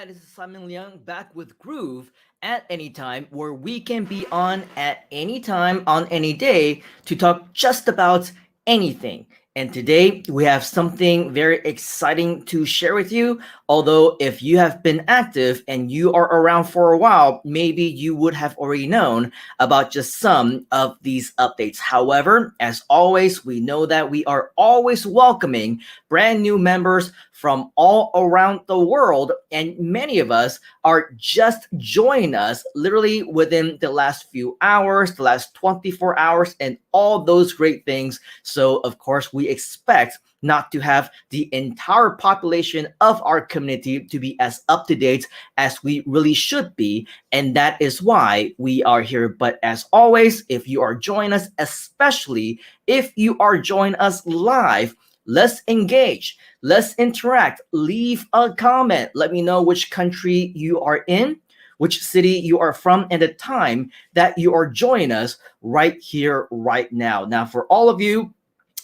Hi, this is Simon Leung back with Groove at any time, where we can be on at any time on any day to talk just about anything. And today we have something very exciting to share with you. Although, if you have been active and you are around for a while, maybe you would have already known about just some of these updates. However, as always, we know that we are always welcoming brand new members from all around the world, and many of us are just joining us literally within the last few hours, the last 24 hours, and all those great things. So, of course, we expect not to have the entire population of our community to be as up to date as we really should be. And that is why we are here. But as always, if you are joining us, especially if you are joining us live, let's engage, let's interact, leave a comment. Let me know which country you are in, which city you are from, and the time that you are joining us right here, right now. Now, for all of you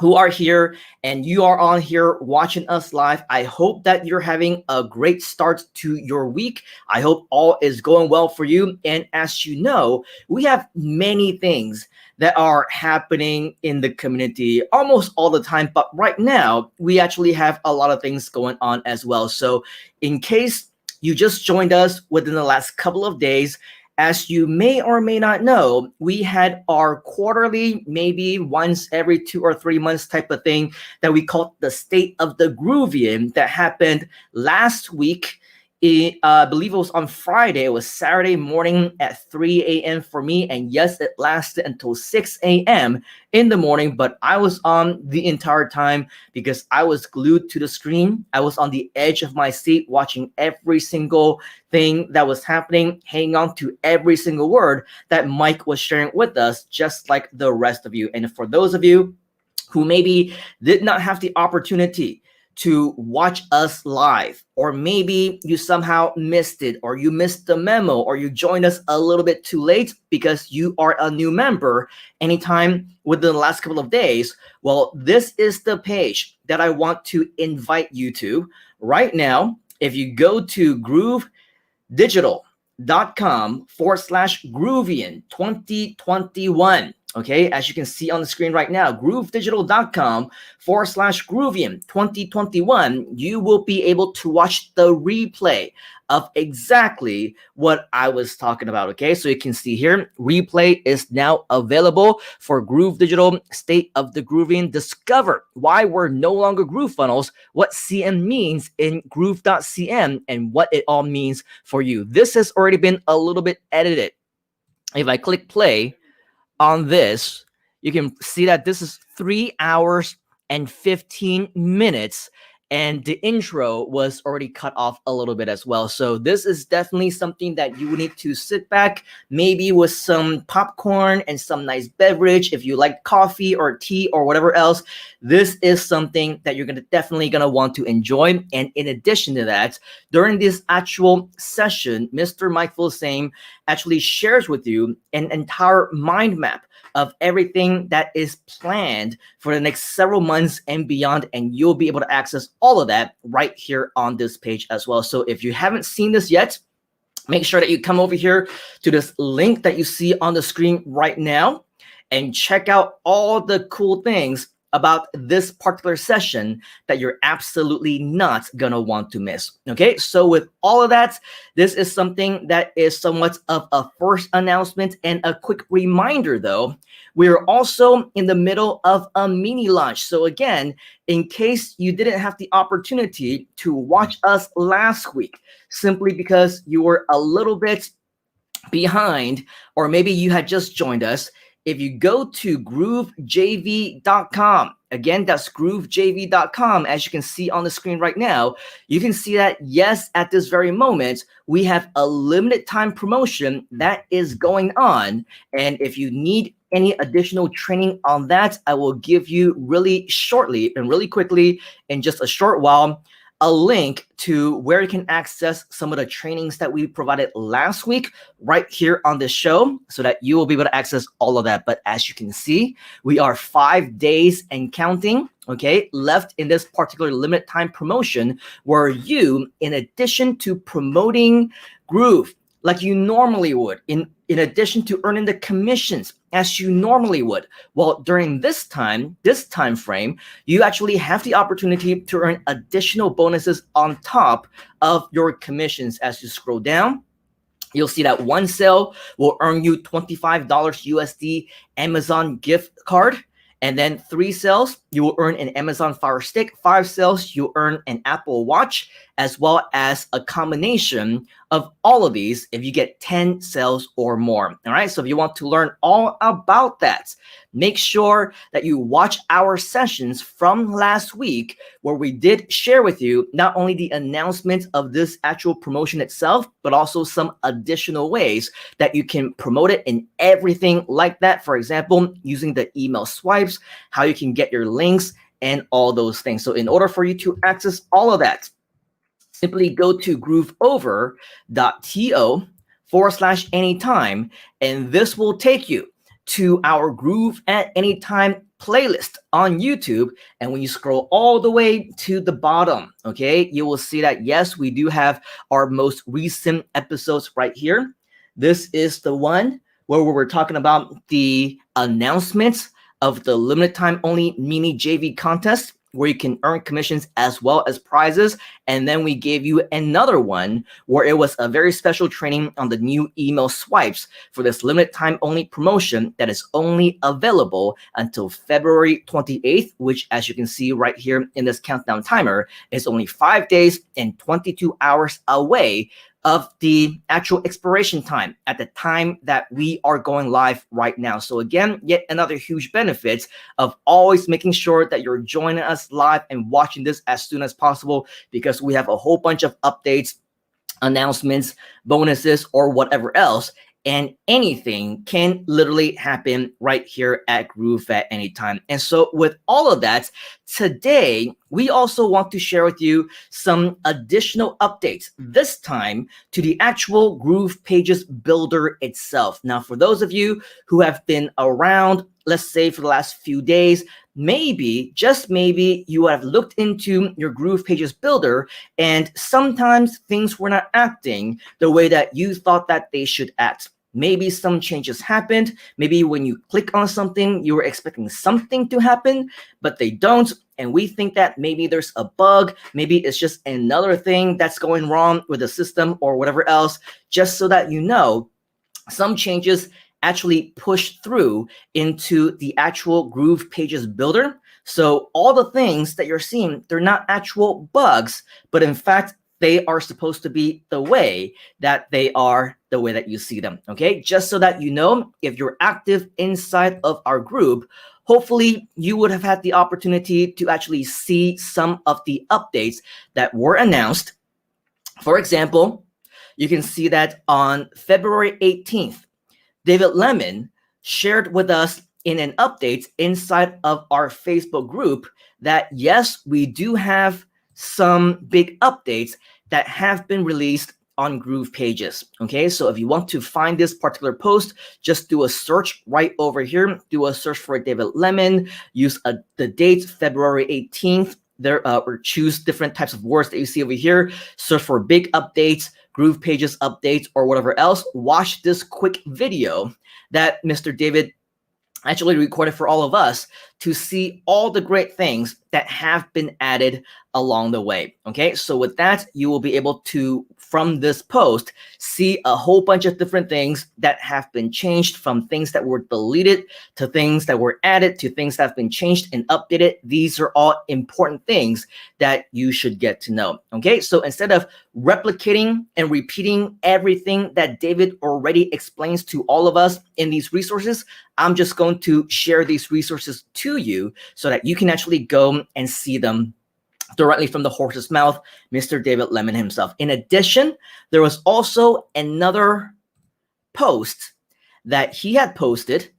who are here and you are on here watching us live, I hope that you're having a great start to your week. I hope all is going well for you. And as you know, we have many things that are happening in the community almost all the time. But right now, we actually have a lot of things going on as well. So in case you just joined us within the last couple of days, as you may or may not know, we had our quarterly, maybe once every 2 or 3 months type of thing that we called the State of the Groovian that happened last week. I believe it was on Friday. It was Saturday morning at 3 a.m. for me. And yes, it lasted until 6 a.m. in the morning, but I was on the entire time because I was glued to the screen. I was on the edge of my seat watching every single thing that was happening, hanging on to every single word that Mike was sharing with us, just like the rest of you. And for those of you who maybe did not have the opportunity to watch us live, or maybe you somehow missed it, or you missed the memo, or you joined us a little bit too late because you are a new member anytime within the last couple of days, well, this is the page that I want to invite you to right now. If you go to groovedigital.com/Groovian 2021. Okay, as you can see on the screen right now, groovedigital.com/Groovian 2021, you will be able to watch the replay of exactly what I was talking about. Okay, so you can see here, replay is now available for Groove Digital State of the Groovian. Discover why we're no longer Groove Funnels, what CM means in Groove.cm, and what it all means for you. This has already been a little bit edited. If I click play on this, you can see that this is 3 hours and 15 minutes, and the intro was already cut off a little bit as well. So this is definitely something that you would need to sit back, maybe with some popcorn and some nice beverage. If you like coffee or tea or whatever else, this is something that you're definitely gonna want to enjoy. And in addition to that, during this actual session, Mr. Mike Filsame actually shares with you an entire mind map of everything that is planned for the next several months and beyond, and you'll be able to access all of that right here on this page as well. So if you haven't seen this yet, make sure that you come over here to this link that you see on the screen right now and check out all the cool things about this particular session that you're absolutely not gonna want to miss. Okay, so with all of that, this is something that is somewhat of a first announcement and a quick reminder though. We're also in the middle of a mini launch. So again, in case you didn't have the opportunity to watch us last week, simply because you were a little bit behind, or maybe you had just joined us, if you go to groovejv.com, again, that's groovejv.com, as you can see on the screen right now, you can see that, yes, at this very moment, we have a limited time promotion that is going on. And if you need any additional training on that, I will give you really shortly and really quickly in just a short while a link to where you can access some of the trainings that we provided last week right here on this show, so that you will be able to access all of that. But as you can see, we are 5 days and counting okay, left in this particular limited time promotion, where you, in addition to promoting Groove like you normally would, in addition to earning the commissions as you normally would, well, during this time frame, you actually have the opportunity to earn additional bonuses on top of your commissions. As you scroll down, you'll see that one sale will earn you $25 USD Amazon gift card. And then 3 sales, you will earn an Amazon Fire Stick. 5 sales, you earn an Apple Watch, as well as a combination of all of these if you get 10 sales or more. All right, so if you want to learn all about that, make sure that you watch our sessions from last week, where we did share with you not only the announcement of this actual promotion itself, but also some additional ways that you can promote it and everything like that. For example, using the email swipes, how you can get your links, and all those things. So in order for you to access all of that, simply go to grooveover.to/anytime, and this will take you to our Groove at Anytime playlist on YouTube. And when you scroll all the way to the bottom, okay, you will see that, yes, we do have our most recent episodes right here. This is the one where we're talking about the announcements of the limited time only mini JV contest, where you can earn commissions as well as prizes. And then we gave you another one where it was a very special training on the new email swipes for this limited time only promotion that is only available until February 28th, which, as you can see right here in this countdown timer, is only 5 days and 22 hours away of the actual expiration time at the time that we are going live right now. So again, yet another huge benefit of always making sure that you're joining us live and watching this as soon as possible, because we have a whole bunch of updates, announcements, bonuses, or whatever else. And anything can literally happen right here at Groove at Anytime. And so with all of that, today, we also want to share with you some additional updates, this time to the actual GroovePages builder itself. Now, for those of you who have been around, let's say for the last few days, maybe, just maybe, you have looked into your GroovePages builder, and sometimes things were not acting the way that you thought that they should act. Maybe some changes happened. Maybe when you click on something, you were expecting something to happen, but they don't. And we think that maybe there's a bug. Maybe it's just another thing that's going wrong with the system or whatever else. Just so that you know, some changes actually push through into the actual GroovePages builder. So all the things that you're seeing, they're not actual bugs, but in fact, they are supposed to be the way that they are, the way that you see them, okay? Just so that you know, if you're active inside of our group, hopefully you would have had the opportunity to actually see some of the updates that were announced. For example, you can see that on February 18th, David Lemon shared with us in an update inside of our Facebook group that, yes, we do have some big updates that have been released on GroovePages. Okay, so if you want to find this particular post, just do a search right over here. Do a search for David Lemon. Use the date, February 18th. There, or choose different types of words that you see over here. Search for big updates, GroovePages updates, or whatever else. Watch this quick video that Mr. David actually recorded for all of us to see all the great things that have been added along the way. Okay, so with that, you will be able to, from this post, see a whole bunch of different things that have been changed, from things that were deleted to things that were added to things that have been changed and updated. These are all important things that you should get to know. Okay, so instead of replicating and repeating everything that David already explains to all of us in these resources, I'm just going to share these resources to you so that you can actually go and see them directly from the horse's mouth, Mr. David Lemon himself. In addition, there was also another post that he had posted,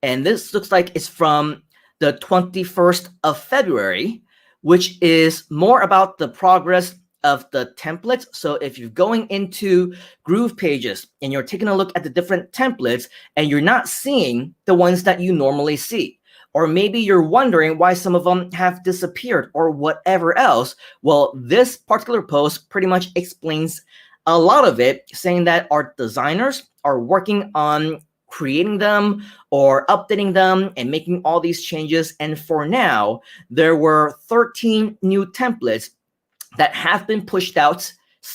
and this looks like it's from the 21st of February, which is more about the progress of the templates. So if you're going into GroovePages and you're taking a look at the different templates and you're not seeing the ones that you normally see, or maybe you're wondering why some of them have disappeared or whatever else. Well, this particular post pretty much explains a lot of it, saying that our designers are working on creating them or updating them and making all these changes. And for now, there were 13 new templates that have been pushed out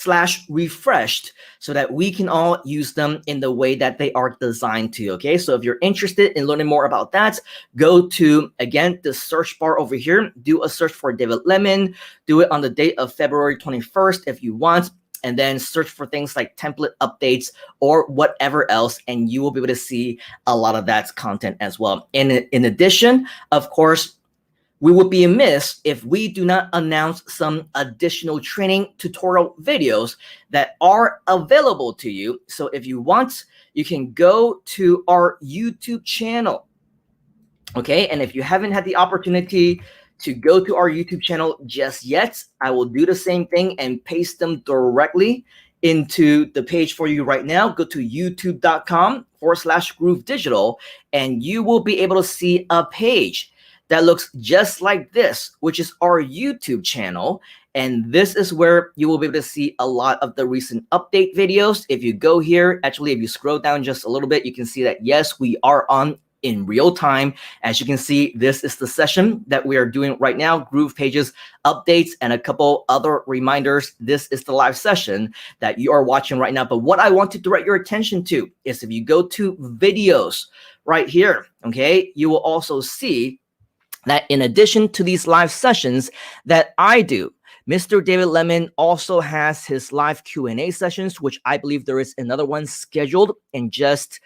/ refreshed so that we can all use them in the way that they are designed to. Okay, so if you're interested in learning more about that, go to, again, the search bar over here, do a search for David Lemon, do it on the date of February 21st if you want, and then search for things like template updates or whatever else, and you will be able to see a lot of that content as well. And in addition, of course, we would be amiss if we do not announce some additional training tutorial videos that are available to you. So if you want, you can go to our YouTube channel. Okay, and if you haven't had the opportunity to go to our YouTube channel just yet, I will do the same thing and paste them directly into the page for you right now. Go to youtube.com/Groove Digital, and you will be able to see a page that looks just like this, which is our YouTube channel. And this is where you will be able to see a lot of the recent update videos. If you go here, actually, if you scroll down just a little bit, you can see that, yes, we are on in real time. As you can see, this is the session that we are doing right now, GroovePages Updates, and a couple other reminders. This is the live session that you are watching right now. But what I want to direct your attention to is if you go to videos right here, okay, you will also see that in addition to these live sessions that I do, Mr. David Lemon also has his live Q&A sessions, which I believe there is another one scheduled in just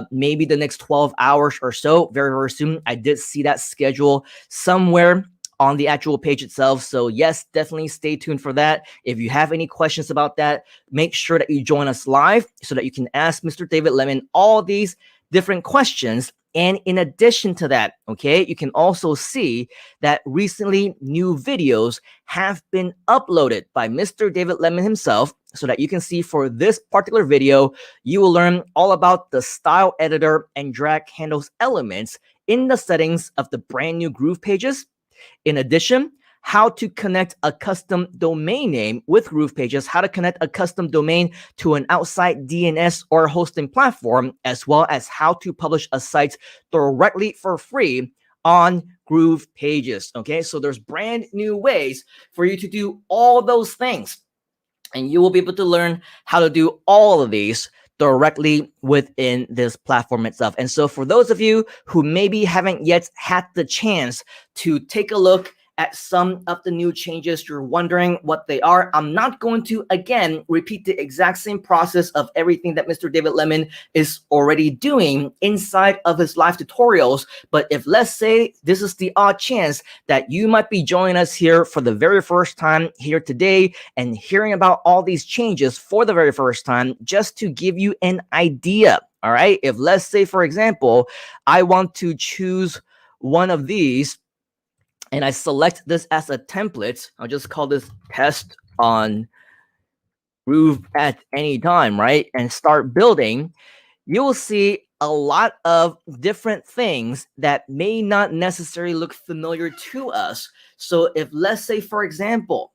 maybe the next 12 hours or so, very, very soon. I did see that schedule somewhere on the actual page itself. So yes, definitely stay tuned for that. If you have any questions about that, make sure that you join us live so that you can ask Mr. David Lemon all these different questions. And in addition to that, okay, you can also see that recently new videos have been uploaded by Mr. David Lemon himself, so that you can see for this particular video, you will learn all about the style editor and drag handles elements in the settings of the brand new GroovePages. In addition, how to connect a custom domain name with GroovePages, how to connect a custom domain to an outside DNS or hosting platform, as well as how to publish a site directly for free on GroovePages. Okay, so there's brand new ways for you to do all those things, and you will be able to learn how to do all of these directly within this platform itself. And so for those of you who maybe haven't yet had the chance to take a look at some of the new changes, you're wondering what they are, I'm not going to, again, repeat the exact same process of everything that Mr. David Lemon is already doing inside of his live tutorials. But if, let's say, this is the odd chance that you might be joining us here for the very first time here today and hearing about all these changes for the very first time, just to give you an idea, all right? If, let's say, for example, I want to choose one of these, and I select this as a template, I'll just call this test on Groove at any time, right? And start building, you will see a lot of different things that may not necessarily look familiar to us. So if, let's say, for example,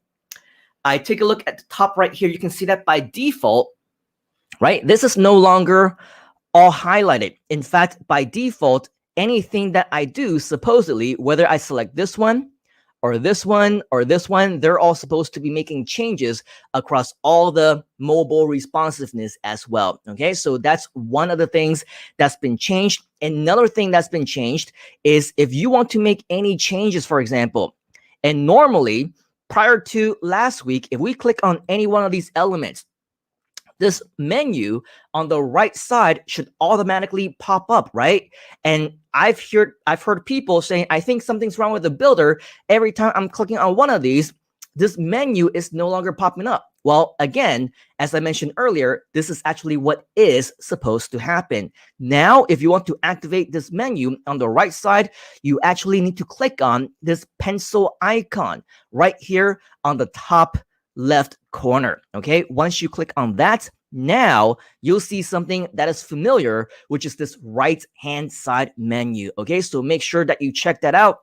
I take a look at the top right here, you can see that by default, right, this is no longer all highlighted. In fact, by default, anything that I do, supposedly, whether I select this one or this one or this one, they're all supposed to be making changes across all the mobile responsiveness as well. Okay, so that's one of the things that's been changed. Another thing that's been changed is if you want to make any changes, for example, and normally prior to last week, if we click on any one of these elements, this menu on the right side should automatically pop up, right? And I've heard people saying, I think something's wrong with the builder. Every time I'm clicking on one of these, this menu is no longer popping up. Well, again, as I mentioned earlier, this is actually what is supposed to happen. Now, if you want to activate this menu on the right side, you actually need to click on this pencil icon right here on the top left corner. Okay, once you click on that, now you'll see something that is familiar, which is this right-hand side menu. Okay, so make sure that you check that out.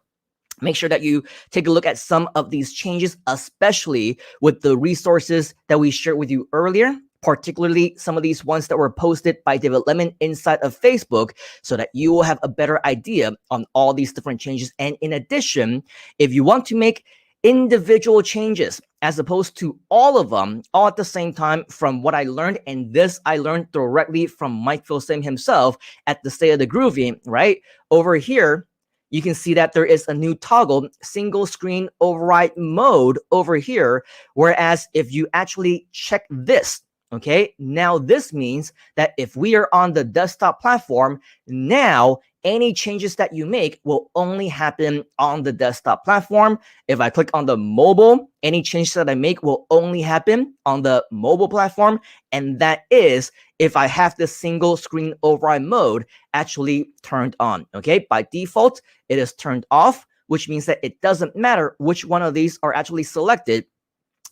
Make sure that you take a look at some of these changes, especially with the resources that we shared with you earlier, particularly some of these ones that were posted by David Lemon inside of Facebook, so that you will have a better idea on all these different changes. And in addition, if you want to make individual changes as opposed to all of them all at the same time, from what I learned, and this I learned directly from Mike Filsaime himself at the State of the Groovy, right? Over here, you can see that there is a new toggle, single screen override mode over here. Whereas if you actually check this, okay, now this means that if we are on the desktop platform, now any changes that you make will only happen on the desktop platform. If I click on the mobile, any changes that I make will only happen on the mobile platform. And that is if I have the single screen override mode actually turned on. Okay, by default, it is turned off, which means that it doesn't matter which one of these are actually selected.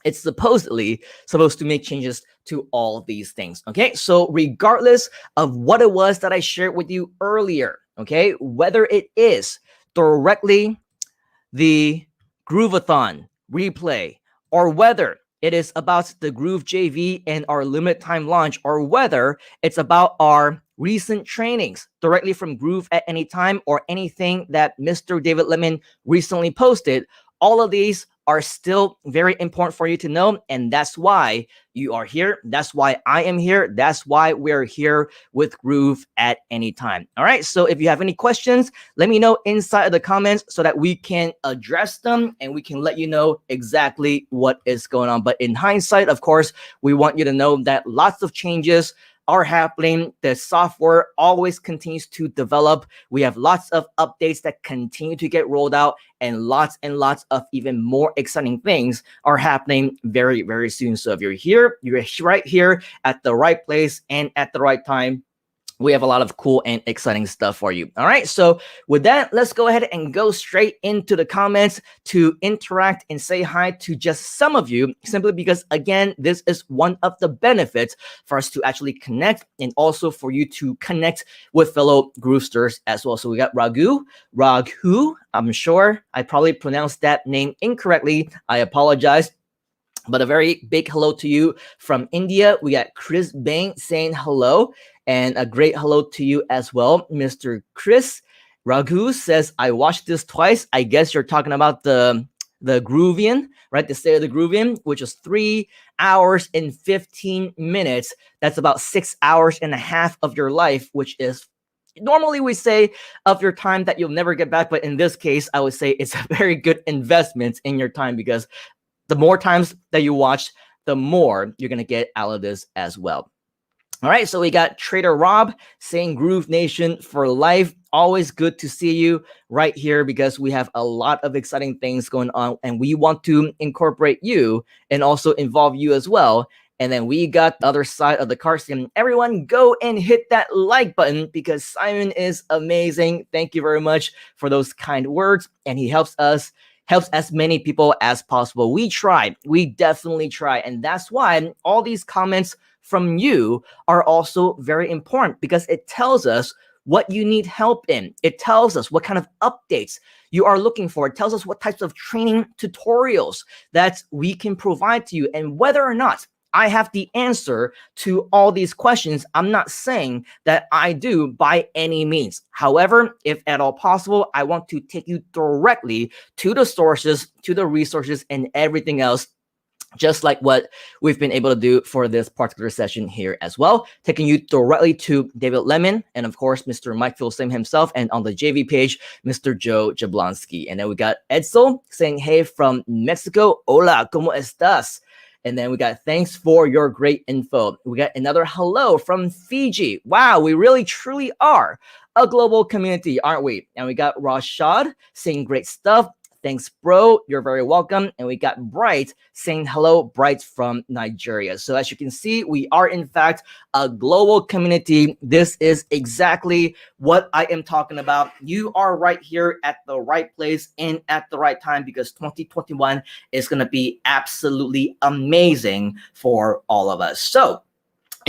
It's supposedly supposed to make changes to all these things. Okay, so regardless of what it was that I shared with you earlier, okay, whether it is directly the Groovathon replay, or whether it is about the Groove JV and our limited time launch, or whether it's about our recent trainings directly from Groove at any time, or anything that Mr. David Lemon recently posted, all of these are still very important for you to know. And that's why you are here. That's why I am here. That's why we're here with Groove at any time. All right. So if you have any questions, let me know inside of the comments so that we can address them and we can let you know exactly what is going on. But in hindsight, of course, we want you to know that lots of changes are happening. The software always continues to develop. We have lots of updates that continue to get rolled out, and lots of even more exciting things are happening very, very soon. So if you're here, you're right here at the right place and at the right time. We have a lot of cool and exciting stuff for you. All right. So with that, let's go ahead and go straight into the comments to interact and say hi to just some of you, simply because, again, this is one of the benefits for us to actually connect, and also for you to connect with fellow Groovesters as well. So we got Raghu. I'm sure I probably pronounced that name incorrectly. I apologize. But a very big hello to you from India. We got Chris Bain saying hello, and a great hello to you as well, Mr. Chris. Raghu says, I watched this twice. I guess you're talking about the Groovian, right? The State of the Groovian, which is 3 hours and 15 minutes. That's about 6 hours and a half of your life, which is normally we say of your time that you'll never get back. But in this case, I would say it's a very good investment in your time, because the more times that you watch, the more you're going to get out of this as well. All right, so we got Trader Rob saying Groove Nation for life. Always good to see you right here, because we have a lot of exciting things going on, and we want to incorporate you and also involve you as well. And then we got the other side of the card saying, everyone go and hit that like button, because Simon is amazing. Thank you very much for those kind words, and he helps as many people as possible. We definitely try. And that's why all these comments from you are also very important, because it tells us what you need help in. It tells us what kind of updates you are looking for. It tells us what types of training tutorials that we can provide to you. And whether or not I have the answer to all these questions, I'm not saying that I do by any means. However, if at all possible, I want to take you directly to the sources, to the resources, and everything else, just like what we've been able to do for this particular session here as well, taking you directly to David Lemon, and of course, Mr. Mike Filsaime himself, and on the JV page, Mr. Joe Jablonski. And then we got Edsel saying, hey, from Mexico. Hola, ¿cómo estás? And then we got, thanks for your great info. We got another hello from Fiji. Wow, we really truly are a global community, aren't we? And we got Rashad saying great stuff. Thanks, bro. You're very welcome. And we got Bright saying hello, Bright from Nigeria. So as you can see, we are in fact a global community. This is exactly what I am talking about. You are right here at the right place and at the right time, because 2021 is going to be absolutely amazing for all of us. So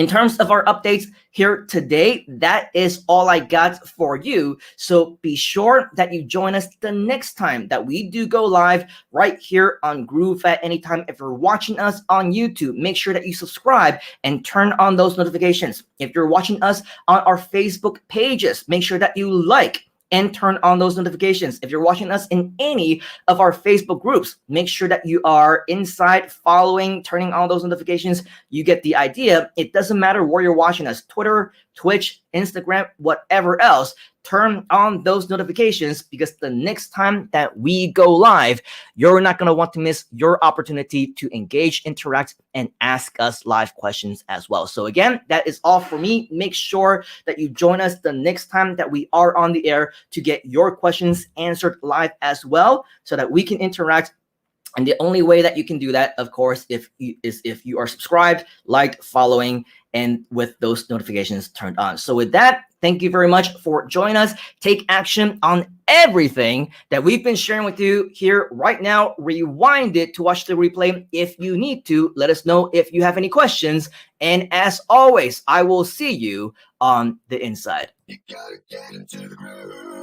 In terms of our updates here today, that is all I got for you. So be sure that you join us the next time that we do go live right here on Groove at Anytime. If you're watching us on YouTube, make sure that you subscribe and turn on those notifications. If you're watching us on our Facebook pages, make sure that you like and turn on those notifications. If you're watching us in any of our Facebook groups, make sure that you are inside following, turning on those notifications. You get the idea. It doesn't matter where you're watching us, Twitter, Twitch, Instagram, whatever else. Turn on those notifications, because the next time that we go live, you're not going to want to miss your opportunity to engage, interact, and ask us live questions as well. So again, that is all for me. Make sure that you join us the next time that we are on the air to get your questions answered live as well, so that we can interact. And the only way that you can do that, of course, is if you are subscribed, liked, following, and with those notifications turned on. So with that, thank you very much for joining us. Take action on everything that we've been sharing with you here right now. Rewind it to watch the replay if you need to. Let us know if you have any questions. And as always, I will see you on the inside. You gotta get into the groove.